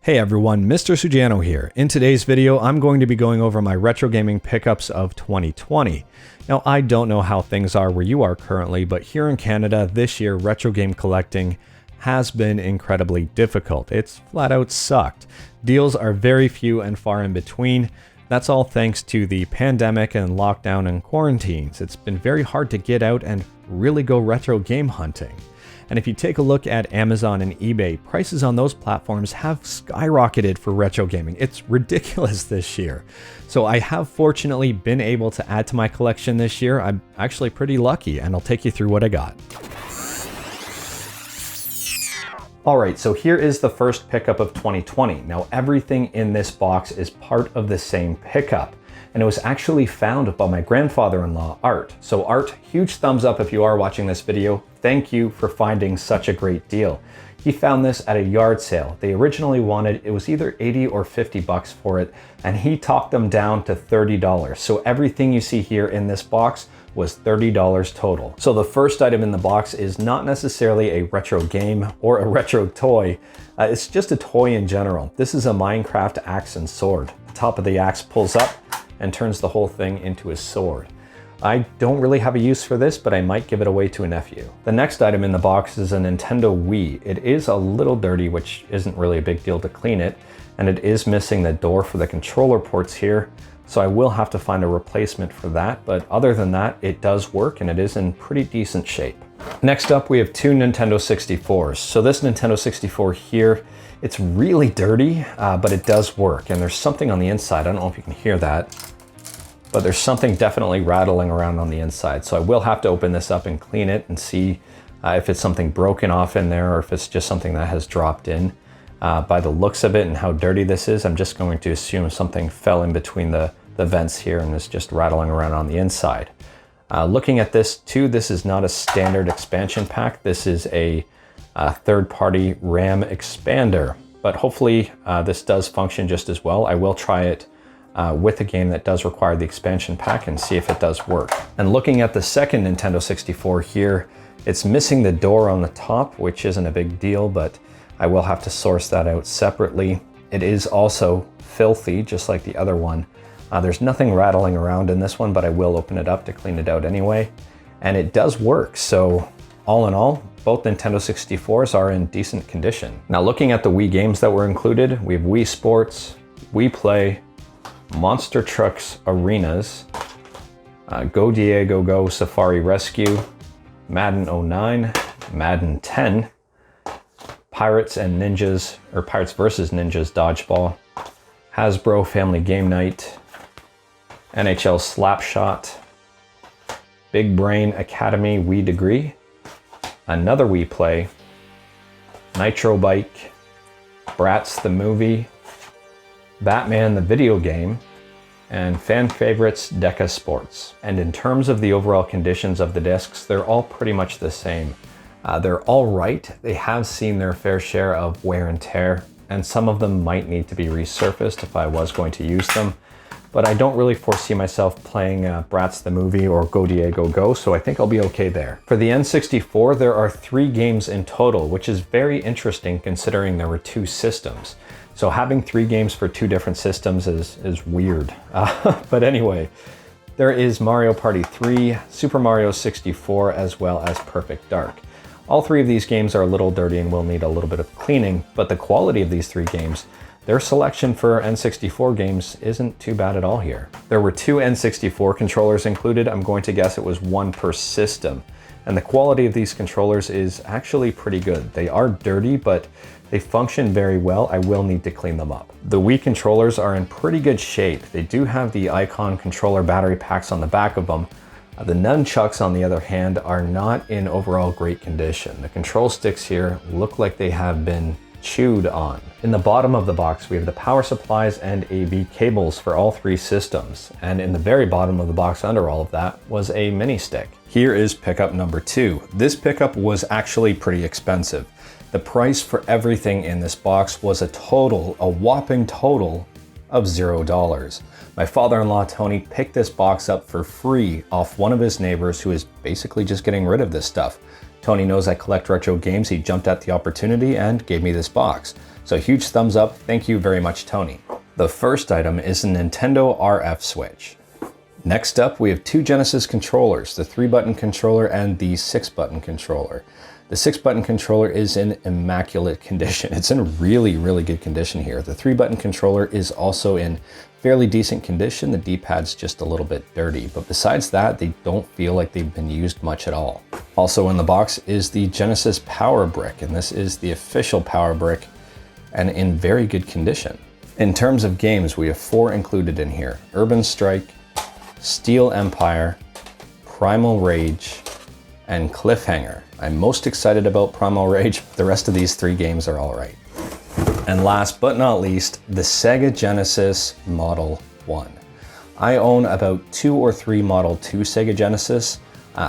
Hey everyone, Mr. Suggiano here. In today's video, I'm going to be going over my retro gaming pickups of 2020. Now, I don't know how things are where you are currently, but here in Canada this year, retro game collecting has been incredibly difficult. It's flat out sucked. Deals are very few and far in between. That's all thanks to the pandemic and lockdown and quarantines. It's been very hard to get out and really go retro game hunting. And if you take a look at Amazon and eBay, prices on those platforms have skyrocketed for retro gaming. It's ridiculous this year. So I have fortunately been able to add to my collection this year. I'm actually pretty lucky, and I'll take you through what I got. Alright, so here is the first pickup of 2020. Now everything in this box is part of the same pickup. And it was actually found by my grandfather-in-law, Art. So Art, huge thumbs up if you are watching this video. Thank you for finding such a great deal. He found this at a yard sale. They originally wanted, it was either 80 or 50 bucks for it, and he talked them down to $30. So everything you see here in this box was $30 total. So the first item in the box is not necessarily a retro game or a retro toy. It's just a toy in general. This is a Minecraft axe and sword. The top of the axe pulls up and turns the whole thing into a sword. I don't really have a use for this, but I might give it away to a nephew. The next item in the box is a Nintendo Wii. It is a little dirty, which isn't really a big deal to clean it, and it is missing the door for the controller ports here, so I will have to find a replacement for that, but other than that, it does work and it is in pretty decent shape. Next up, we have two Nintendo 64s. So this Nintendo 64 here, it's really dirty, but it does work, and there's something on the inside. I don't know if you can hear that, but there's something definitely rattling around on the inside. So I will have to open this up and clean it and see if it's something broken off in there or if it's just something that has dropped in. By the looks of it and how dirty this is, I'm just going to assume something fell in between the vents here and is just rattling around on the inside. Looking at this too, this is not a standard expansion pack. This is a third-party RAM expander, but hopefully this does function just as well. I will try it with a game that does require the expansion pack and see if it does work. And looking at the second Nintendo 64 here, it's missing the door on the top, which isn't a big deal, but I will have to source that out separately. It is also filthy, just like the other one. There's nothing rattling around in this one, but I will open it up to clean it out anyway. And it does work, so all in all, both Nintendo 64s are in decent condition. Now looking at the Wii games that were included, we have Wii Sports, Wii Play, Monster Trucks Arenas, Go Diego Go Safari Rescue, Madden 09, Madden 10, Pirates and Ninjas, or Pirates vs. Ninjas Dodgeball, Hasbro Family Game Night, NHL Slapshot, Big Brain Academy Wii Degree, another Wii Play, Nitro Bike, Bratz the Movie, Batman the Video Game, and fan favorites Deca Sports. And in terms of the overall conditions of the discs, they're all pretty much the same. They're all right. They have seen their fair share of wear and tear, and some of them might need to be resurfaced if I was going to use them. But I don't really foresee myself playing Bratz the Movie or Go Diego Go, so I think I'll be okay there. For the N64, there are 3 games in total, which is very interesting considering there were 2 systems. So having 3 games for 2 different systems is weird. But anyway, there is Mario Party 3, Super Mario 64, as well as Perfect Dark. All 3 of these games are a little dirty and will need a little bit of cleaning, but the quality of these 3 games, their selection for N64 games isn't too bad at all here. There were 2 N64 controllers included. I'm going to guess it was 1 per system. And the quality of these controllers is actually pretty good. They are dirty, but they function very well. I will need to clean them up. The Wii controllers are in pretty good shape. They do have the Icon controller battery packs on the back of them. The nunchucks, on the other hand, are not in overall great condition. The control sticks here look like they have been chewed on. In the bottom of the box, we have the power supplies and AV cables for all 3 systems. And in the very bottom of the box under all of that was a mini stick. Here is pickup number 2. This pickup was actually pretty expensive. The price for everything in this box was a whopping total of $0. My father-in-law, Tony, picked this box up for free off one of his neighbors who is basically just getting rid of this stuff. Tony knows I collect retro games. He jumped at the opportunity and gave me this box. So huge thumbs up, thank you very much, Tony. The first item is a Nintendo RF switch. Next up, we have two Genesis controllers, the 3-button controller and the 6-button controller. The 6-button controller is in immaculate condition. It's in really, really good condition here. The 3-button controller is also in fairly decent condition. The D-pad's just a little bit dirty, but besides that, they don't feel like they've been used much at all. Also in the box is the Genesis Power Brick, and this is the official Power Brick and in very good condition. In terms of games, we have 4 included in here: Urban Strike, Steel Empire, Primal Rage, and Cliffhanger. I'm most excited about Primal Rage, but the rest of these 3 games are all right. And last but not least, the Sega Genesis Model 1. I own about 2 or 3 Model 2 Sega Genesis.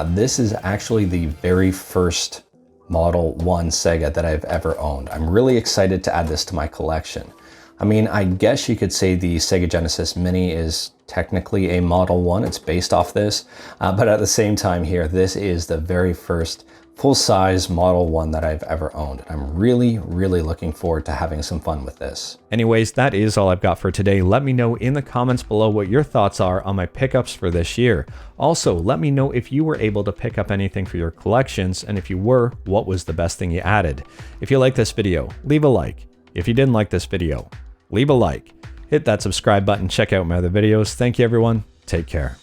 This is actually the very first Model 1 Sega that I've ever owned. I'm really excited to add this to my collection. I mean, I guess you could say the Sega Genesis Mini is technically a Model 1. It's based off this, but at the same time here, this is the very first full-size Model 1 that I've ever owned. And I'm really, really looking forward to having some fun with this. Anyways, that is all I've got for today. Let me know in the comments below what your thoughts are on my pickups for this year. Also, let me know if you were able to pick up anything for your collections, and if you were, what was the best thing you added. If you like this video, leave a like. If you didn't like this video, leave a like. Hit that subscribe button, check out my other videos. Thank you everyone, take care.